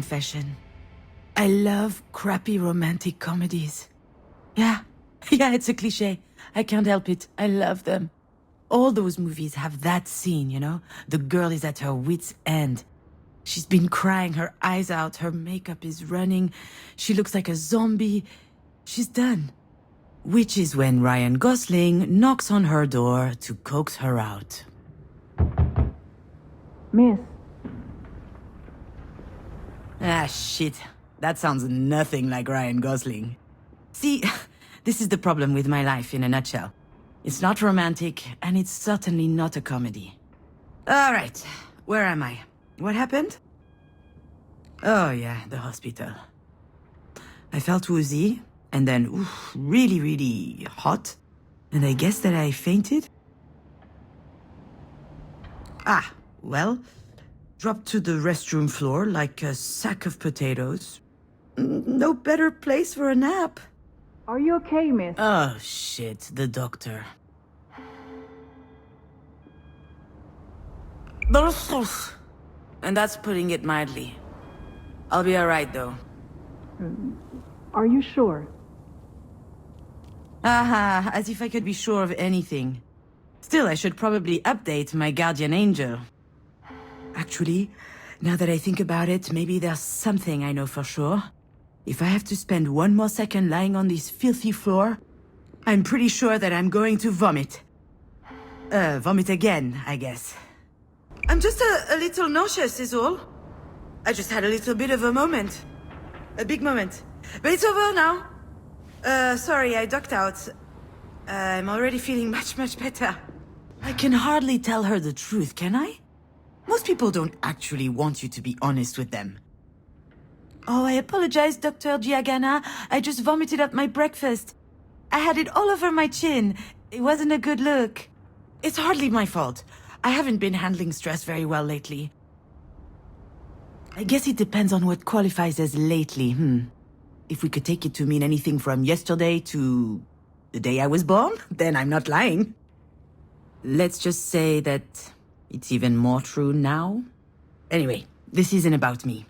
confession. I love crappy romantic comedies. Yeah, yeah, it's a cliché. I can't help it. I love them. All those movies have that scene, you know? The girl is at her wit's end. She's been crying her eyes out, her makeup is running, she looks like a zombie. She's done. Which is when Ryan Gosling knocks on her door to coax her out. Miss. Ah, shit. That sounds nothing like Ryan Gosling. See, this is the problem with my life in a nutshell. It's not romantic, and it's certainly not a comedy. All right, where am I? What happened? Oh yeah, the hospital. I felt woozy, and then really, really hot. And I guess that I fainted? Ah, well, dropped to the restroom floor like a sack of potatoes. No better place for a nap. Are you okay, miss? Oh shit, the doctor. And that's putting it mildly. I'll be alright though. Are you sure? Aha, as if I could be sure of anything. Still, I should probably update my guardian angel. Actually, now that I think about it, maybe there's something I know for sure. If I have to spend one more second lying on this filthy floor, I'm pretty sure that I'm going to vomit. Vomit again, I guess. I'm just a little nauseous is all. I just had a little bit of a moment. A big moment. But it's over now. Sorry, I ducked out. I'm already feeling much better. I can hardly tell her the truth, can I? Most people don't actually want you to be honest with them. Oh, I apologize, Dr. Giagana. I just vomited up my breakfast. I had it all over my chin. It wasn't a good look. It's hardly my fault. I haven't been handling stress very well lately. I guess it depends on what qualifies as lately, If we could take it to mean anything from yesterday to the day I was born, then I'm not lying. Let's just say that it's even more true now. Anyway, this isn't about me.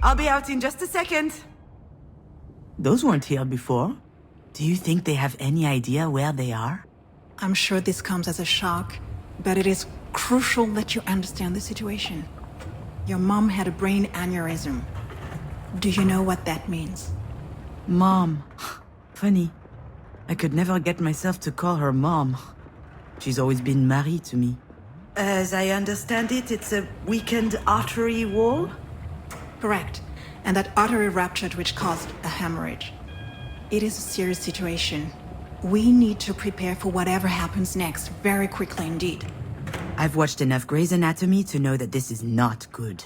I'll be out in just a second. Those weren't here before. Do you think they have any idea where they are? I'm sure this comes as a shock, but it is crucial that you understand the situation. Your mom had a brain aneurysm. Do you know what that means? Mom. Funny. I could never get myself to call her mom. She's always been Marie to me. As I understand it, it's a weakened artery wall? Correct. And that artery ruptured, which caused a hemorrhage. It is a serious situation. We need to prepare for whatever happens next, very quickly indeed. I've watched enough Grey's Anatomy to know that this is not good.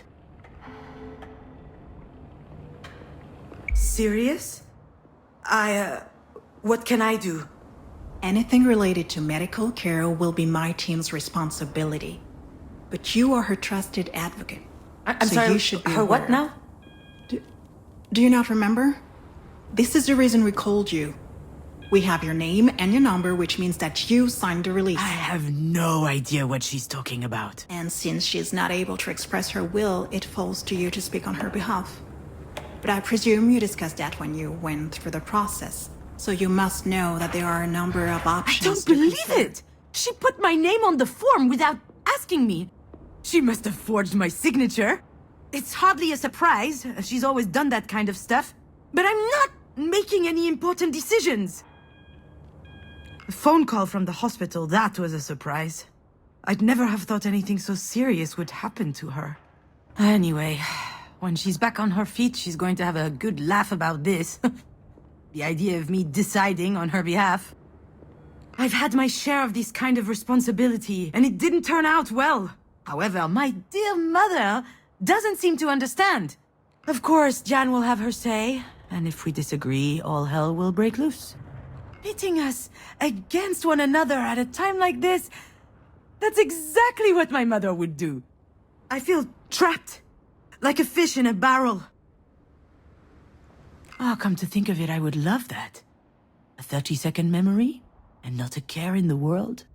Serious? What can I do? Anything related to medical care will be my team's responsibility. But you are her trusted advocate. I'm so sorry, you should be her aware. what now? Do you not remember? This is the reason we called you. We have your name and your number, which means that you signed the release. I have no idea what she's talking about. And since she's not able to express her will, it falls to you to speak on her behalf. But I presume you discussed that when you went through the process. So you must know that there are a number of options. I don't believe it! She put my name on the form without asking me. She must have forged my signature. It's hardly a surprise. She's always done that kind of stuff. But I'm not making any important decisions. A phone call from the hospital, that was a surprise. I'd never have thought anything so serious would happen to her. Anyway, when she's back on her feet, she's going to have a good laugh about this. The idea of me deciding on her behalf. I've had my share of this kind of responsibility, and it didn't turn out well. However, my dear mother doesn't seem to understand. Of course, Jan will have her say, and if we disagree, all hell will break loose. Pitting us against one another at a time like this, that's exactly what my mother would do. I feel trapped, like a fish in a barrel. Oh, come to think of it, I would love that. A 30-second memory, and not a care in the world.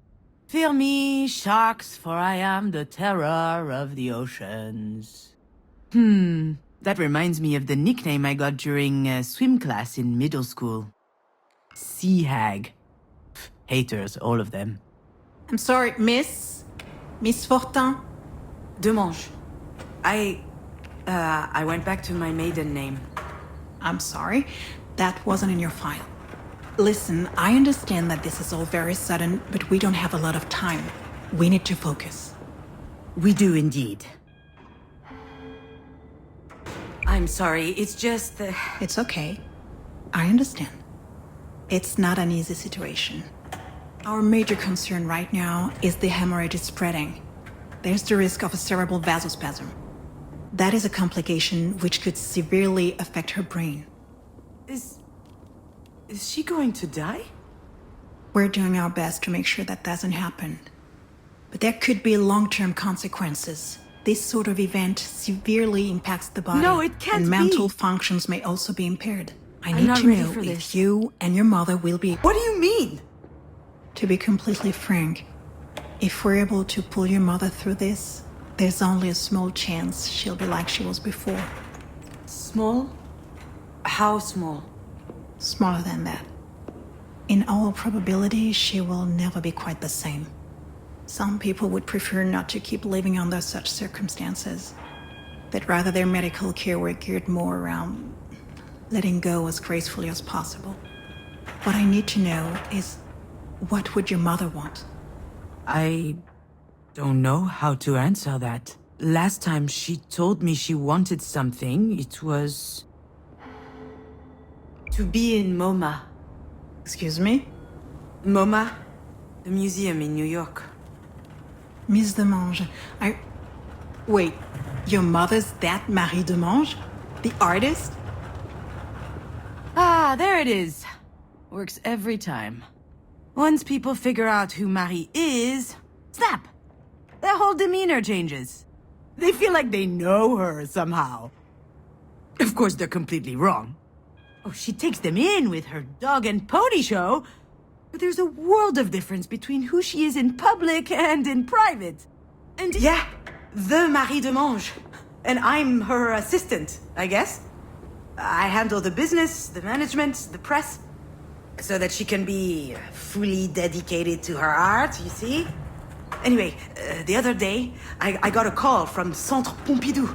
Fear me, sharks, for I am the terror of the oceans. That reminds me of the nickname I got during swim class in middle school. Sea Hag. Haters, all of them. I'm sorry, Miss Fortin? Demange. I went back to my maiden name. I'm sorry, that wasn't in your file. Listen, I understand that this is all very sudden, but we don't have a lot of time. We need to focus. We do indeed. I'm sorry, it's just... It's okay. I understand. It's not an easy situation. Our major concern right now is the hemorrhage is spreading. There's the risk of a cerebral vasospasm. That is a complication which could severely affect her brain. Is she going to die? We're doing our best to make sure that doesn't happen. But there could be long-term consequences. This sort of event severely impacts the body. No, it can't and be. mental functions may also be impaired. I I'm need not to ready know for if this. you and your mother will be... What do you mean? To be completely frank, if we're able to pull your mother through this, there's only a small chance she'll be like she was before. Small? How small? Smaller than that. In all probability, she will never be quite the same. Some people would prefer not to keep living under such circumstances. That rather their medical care were geared more around letting go as gracefully as possible. What I need to know is, what would your mother want? I don't know how to answer that. Last time she told me she wanted something, it was... to be in MoMA. Excuse me? MoMA? The museum in New York. Miss Demange, Wait, your mother's that Marie Demange? The artist? Ah, there it is. Works every time. Once people figure out who Marie is, snap! Their whole demeanor changes. They feel like they know her somehow. Of course, they're completely wrong. Oh, she takes them in with her dog and pony show, but there's a world of difference between who she is in public and in private. And yeah, the Marie Demange. And I'm her assistant, I guess. I handle the business, the management, the press, so that she can be fully dedicated to her art, you see? Anyway, the other day, I got a call from Centre Pompidou.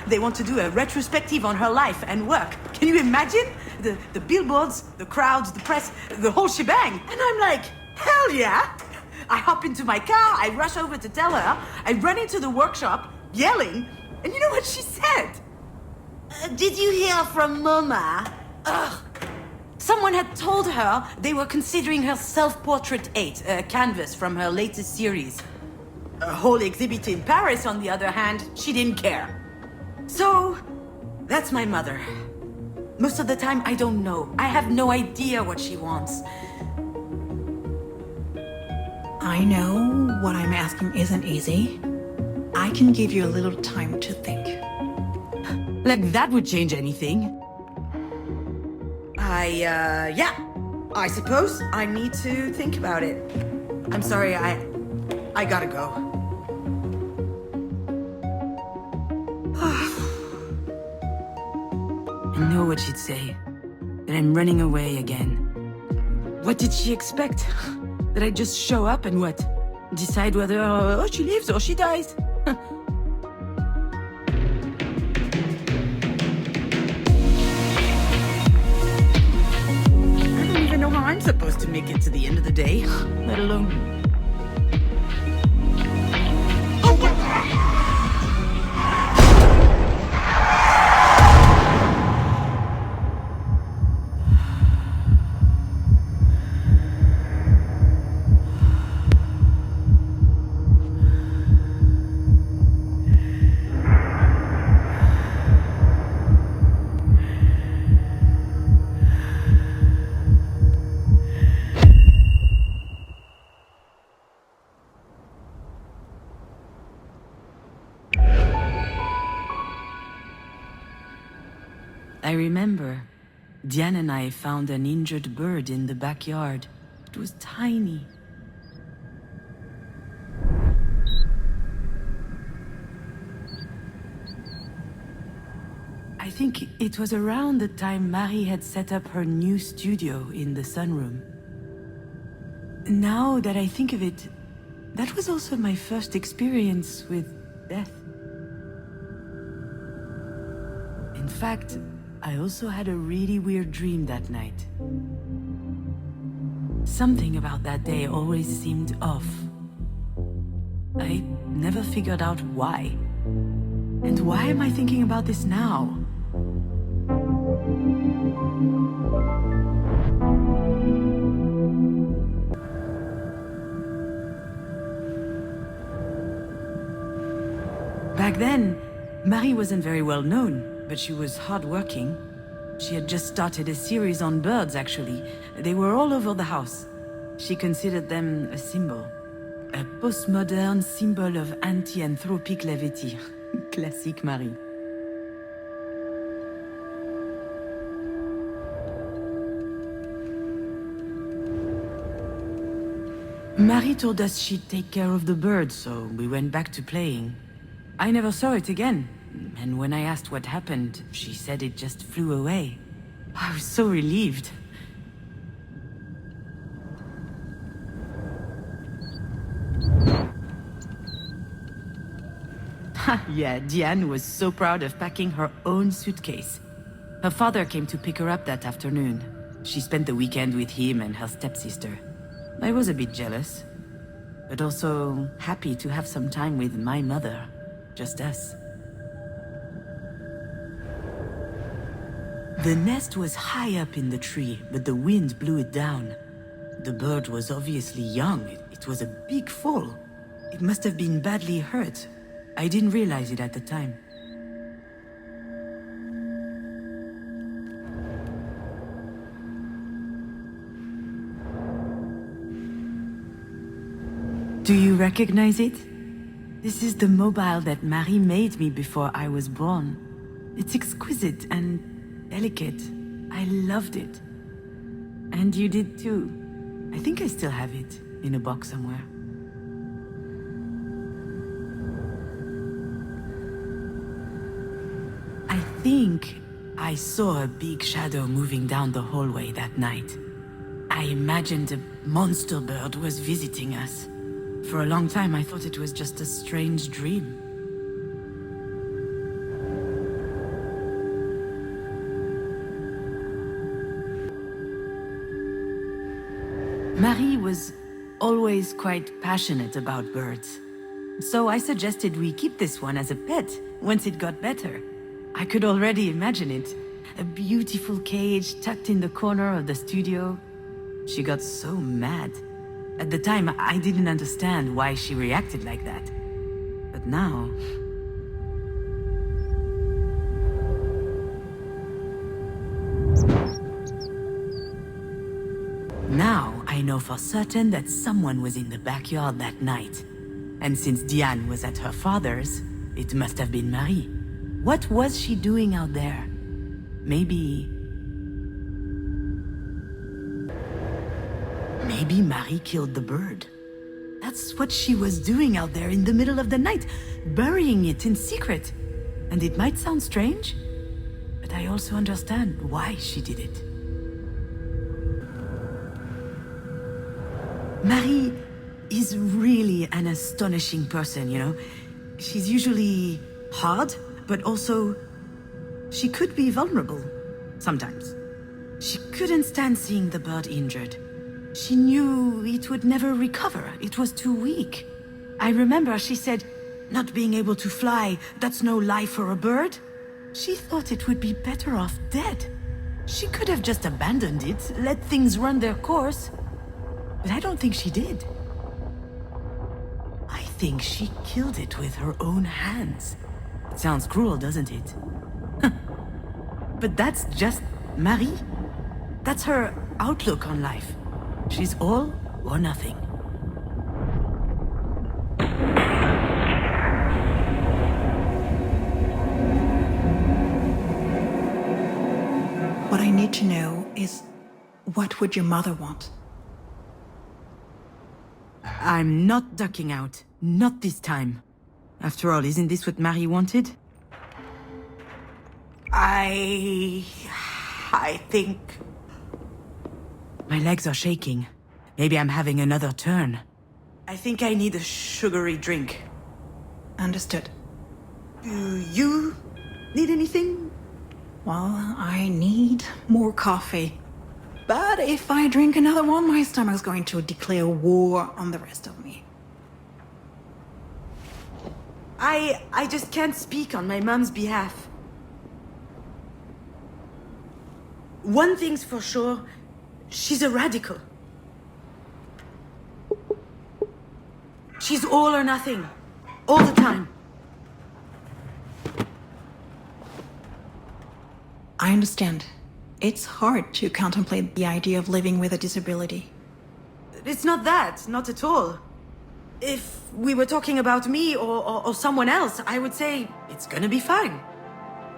They want to do a retrospective on her life and work. Can you imagine? The billboards, the crowds, the press, the whole shebang. And I'm like, hell yeah! I hop into my car, I rush over to tell her, I run into the workshop, yelling, and you know what she said? Did you hear from MoMA? Ugh. Someone had told her they were considering her Self-Portrait 8, a canvas from her latest series. A whole exhibit in Paris, on the other hand, she didn't care. So, that's my mother. Most of the time, I don't know. I have no idea what she wants. I know what I'm asking isn't easy. I can give you a little time to think. Like that would change anything. Yeah. I suppose I need to think about it. I'm sorry, I gotta go. I know what she'd say. That I'm running away again. What did she expect? That I just show up and what? Decide whether she lives or she dies? I don't even know how I'm supposed to make it to the end of the day, let alone... I remember, Diane and I found an injured bird in the backyard. It was tiny. think it was around the time Marie had set up her new studio in the sunroom. Now that I think of it, that was also my first experience with death. In fact, I also had a really weird dream that night. Something about that day always seemed off. I never figured out why. And why am I thinking about this now? Back then, Marie wasn't very well known, but she was hardworking. She had just started a series on birds, actually. They were all over the house. She considered them a symbol. A postmodern symbol of anti-anthropic levity. Classique Marie. Marie told us she'd take care of the bird, so we went back to playing. I never saw it again, and when I asked what happened, she said it just flew away. I was so relieved. Yeah, Diane was so proud of packing her own suitcase. Her father came to pick her up that afternoon. She spent the weekend with him and her stepsister. I was a bit jealous, but also happy to have some time with my mother. Just us. The nest was high up in the tree, but the wind blew it down. The bird was obviously young. It was a big fall. It must have been badly hurt. I didn't realize it at the time. Do you recognize it? This is the mobile that Marie made me before I was born. It's exquisite and delicate. I loved it. And you did too. I think I still have it in a box somewhere. I think I saw a big shadow moving down the hallway that night. I imagined a monster bird was visiting us. For a long time, I thought it was just a strange dream. Marie was always quite passionate about birds. So I suggested we keep this one as a pet once it got better. I could already imagine it. A beautiful cage tucked in the corner of the studio. She got so mad. At the time, I didn't understand why she reacted like that. But now... Now, I know for certain that someone was in the backyard that night. And since Diane was at her father's, it must have been Marie. What was she doing out there? Maybe Marie killed the bird. That's what she was doing out there in the middle of the night, burying it in secret. And it might sound strange, but I also understand why she did it. Marie is really an astonishing person, you know? She's usually hard, but also she could be vulnerable sometimes. She couldn't stand seeing the bird injured. She knew it would never recover. It was too weak. I remember she said, "Not being able to fly, that's no life for a bird." She thought it would be better off dead. She could have just abandoned it, let things run their course. But I don't think she did. I think she killed it with her own hands. It sounds cruel, doesn't it? But that's just Marie. That's her outlook on life. She's all or nothing. What I need to know is, what would your mother want? I'm not ducking out. Not this time. After all, isn't this what Marie wanted? I think... My legs are shaking. Maybe I'm having another turn. I think I need a sugary drink. Understood. Do you need anything? Well, I need more coffee. But if I drink another one, my stomach's going to declare war on the rest of me. I just can't speak on my mom's behalf. One thing's for sure, she's a radical. She's all or nothing, all the time. I understand. It's hard to contemplate the idea of living with a disability. It's not that, not at all. If we were talking about me or someone else, I would say it's gonna be fine.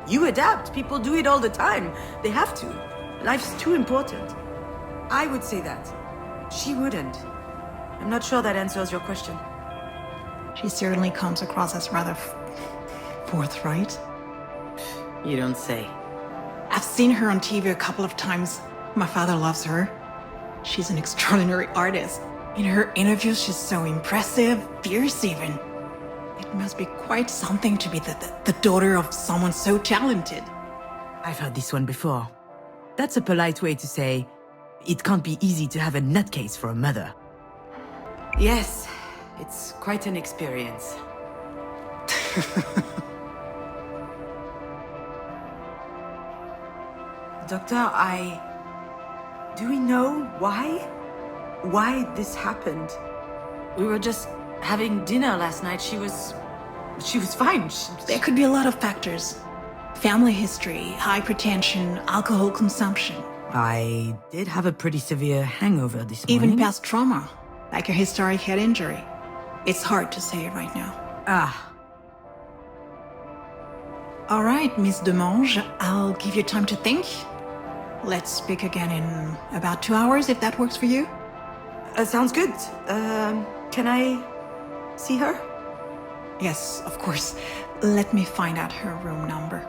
You adapt, people do it all the time. They have to. Life's too important. I would say that. She wouldn't. I'm not sure that answers your question. She certainly comes across as rather forthright. You don't say. I've seen her on TV a couple of times. My father loves her. She's an extraordinary artist. In her interviews, she's so impressive, fierce even. It must be quite something to be the daughter of someone so talented. I've heard this one before. That's a polite way to say, it can't be easy to have a nutcase for a mother. Yes, it's quite an experience. Doctor, do we know why? Why this happened? We were just having dinner last night. She was fine. There could be a lot of factors. Family history, hypertension, alcohol consumption. I did have a pretty severe hangover this morning. Even past trauma, like a historic head injury. It's hard to say right now. All right, Miss Demange, I'll give you time to think. Let's speak again in about 2 hours, if that works for you. Sounds good. Can I see her? Yes, of course. Let me find out her room number.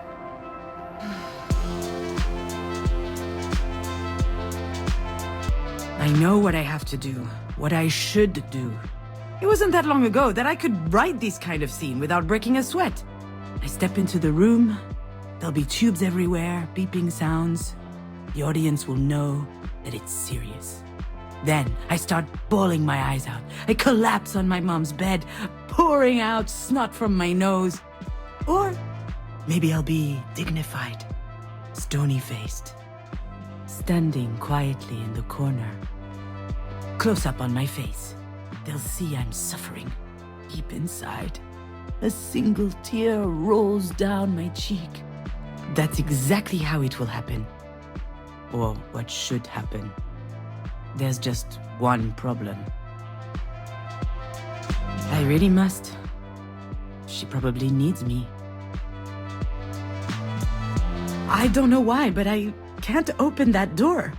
I know what I have to do, what I should do. It wasn't that long ago that I could write this kind of scene without breaking a sweat. I step into the room, there'll be tubes everywhere, beeping sounds. The audience will know that it's serious. Then I start bawling my eyes out. I collapse on my mom's bed, pouring out snot from my nose. Or maybe I'll be dignified, stony-faced, standing quietly in the corner. Close up on my face. They'll see I'm suffering. Deep inside, a single tear rolls down my cheek. That's exactly how it will happen. Or what should happen. There's just one problem. I really must. She probably needs me. I don't know why, but I can't open that door.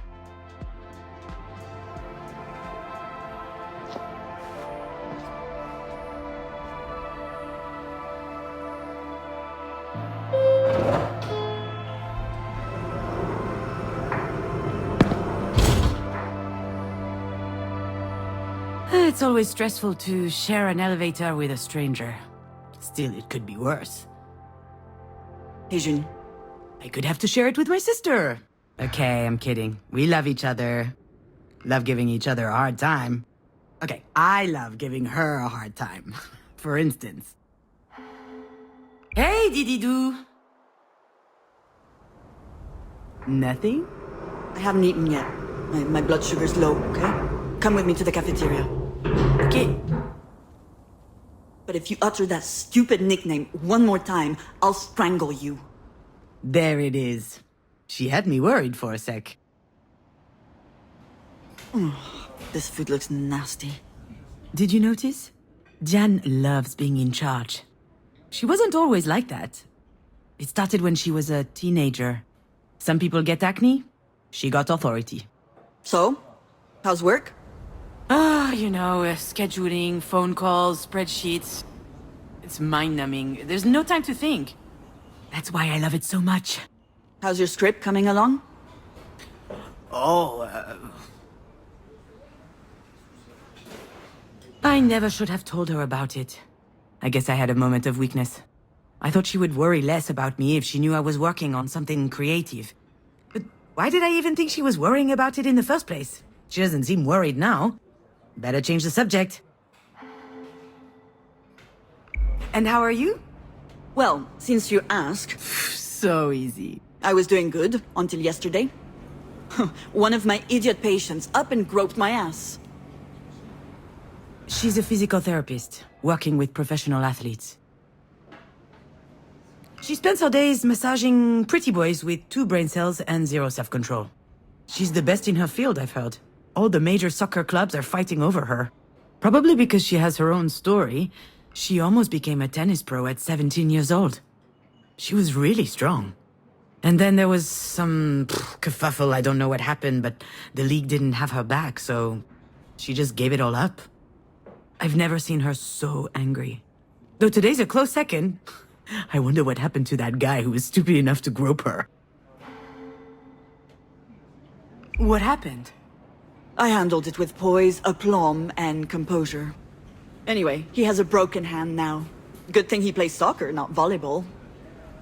It's always stressful to share an elevator with a stranger. Still, it could be worse. Hey, June. I could have to share it with my sister. Okay, I'm kidding. We love each other. Love giving each other a hard time. Okay, I love giving her a hard time. For instance. Hey, Didi-Doo. Nothing? I haven't eaten yet. My blood sugar's low, okay? Come with me to the cafeteria. Okay. But if you utter that stupid nickname one more time, I'll strangle you. There it is. She had me worried for a sec. This food looks nasty. Did you notice? Jan loves being in charge. She wasn't always like that. It started when she was a teenager. Some people get acne. She got authority. So? How's work? Scheduling, phone calls, spreadsheets. It's mind-numbing. There's no time to think. That's why I love it so much. How's your script coming along? Oh, I never should have told her about it. I guess I had a moment of weakness. I thought she would worry less about me if she knew I was working on something creative. But why did I even think she was worrying about it in the first place? She doesn't seem worried now. Better change the subject. And how are you? Well, since you ask, So easy. I was doing good until yesterday. One of my idiot patients up and groped my ass. She's a physical therapist, working with professional athletes. She spends her days massaging pretty boys with 2 brain cells and 0 self-control. She's the best in her field, I've heard. All the major soccer clubs are fighting over her. Probably because she has her own story. She almost became a tennis pro at 17 years old. She was really strong. And then there was some kerfuffle, I don't know what happened, but the league didn't have her back, so she just gave it all up. I've never seen her so angry. Though today's a close second. I wonder what happened to that guy who was stupid enough to grope her. What happened? I handled it with poise, aplomb, and composure. Anyway, he has a broken hand now. Good thing he plays soccer, not volleyball.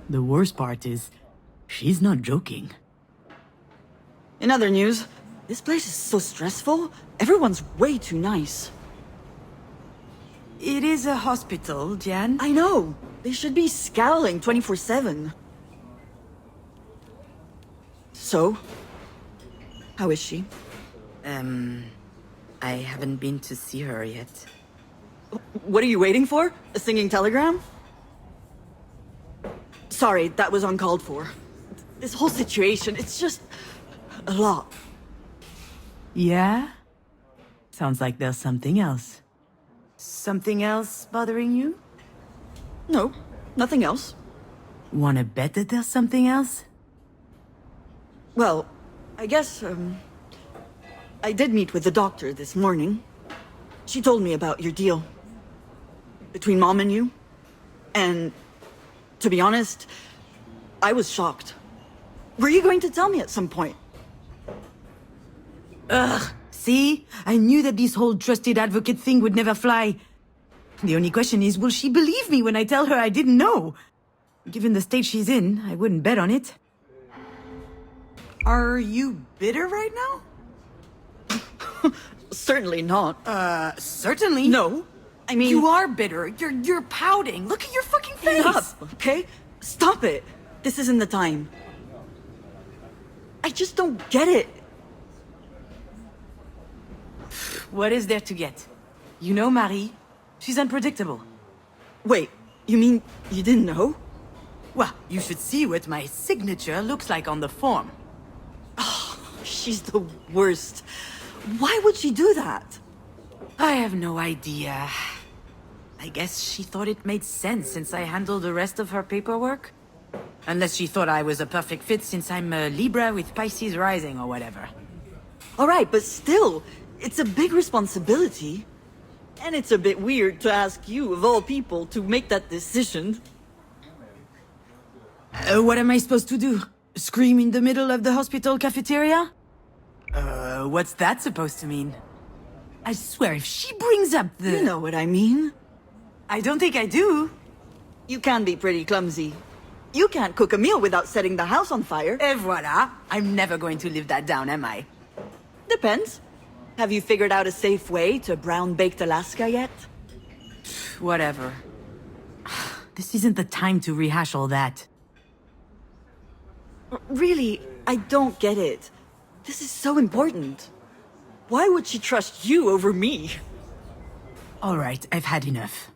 The worst part is, she's not joking. In other news, this place is so stressful. Everyone's way too nice. It is a hospital, Jan. I know. They should be scowling 24/7. So, how is she? I haven't been to see her yet. What are you waiting for? A singing telegram? Sorry, that was uncalled for. This whole situation, it's just a lot. Yeah? Sounds like there's something else. Something else bothering you? No, nothing else. Wanna bet that there's something else? Well, I guess, I did meet with the doctor this morning. She told me about your deal. Between Mom and you. And, to be honest, I was shocked. Were you going to tell me at some point? Ugh, see? I knew that this whole trusted advocate thing would never fly. The only question is, will she believe me when I tell her I didn't know? Given the state she's in, I wouldn't bet on it. Are you bitter right now? Certainly not. Certainly. No. I mean... You are bitter. You're pouting. Look at your fucking face. Stop, okay? Stop it. This isn't the time. I just don't get it. What is there to get? You know Marie. She's unpredictable. Wait, you mean you didn't know? Well, you should see what my signature looks like on the form. She's the worst. Why would she do that? I have no idea. I guess she thought it made sense since I handled the rest of her paperwork. Unless she thought I was a perfect fit since I'm a Libra with Pisces rising or whatever. All right, but still, it's a big responsibility. And it's a bit weird to ask you, of all people, to make that decision. What am I supposed to do? Scream in the middle of the hospital cafeteria? What's that supposed to mean? I swear, if she brings up the... You know what I mean. I don't think I do. You can be pretty clumsy. You can't cook a meal without setting the house on fire. Et voilà. I'm never going to live that down, am I? Depends. Have you figured out a safe way to brown-baked Alaska yet? Whatever. This isn't the time to rehash all that. Really, I don't get it. This is so important. Why would she trust you over me? All right, I've had enough.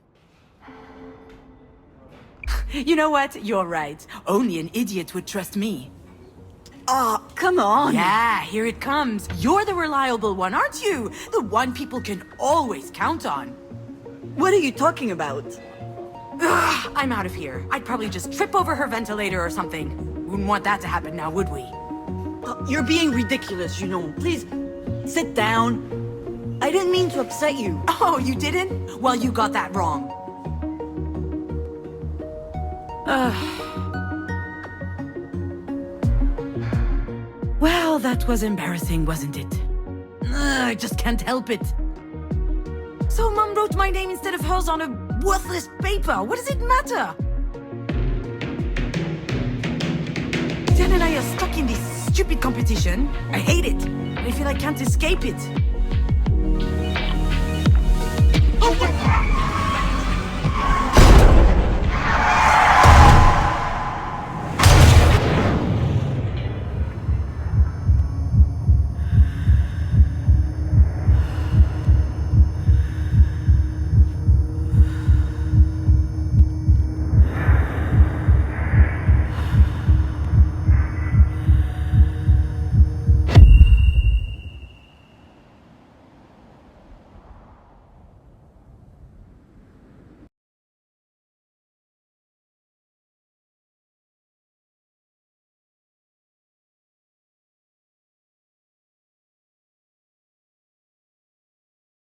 You know what? You're right. Only an idiot would trust me. Oh, come on. Yeah, here it comes. You're the reliable one, aren't you? The one people can always count on. What are you talking about? Ugh, I'm out of here. I'd probably just trip over her ventilator or something. Wouldn't want that to happen now, would we? You're being ridiculous, Junon. Please, sit down. I didn't mean to upset you. Oh, you didn't? Well, you got that wrong. That was embarrassing, wasn't it? I just can't help it. So Mom wrote my name instead of hers on a worthless paper. What does it matter? Dan and I are stuck in this stupid competition. I hate it. I feel I can't escape it.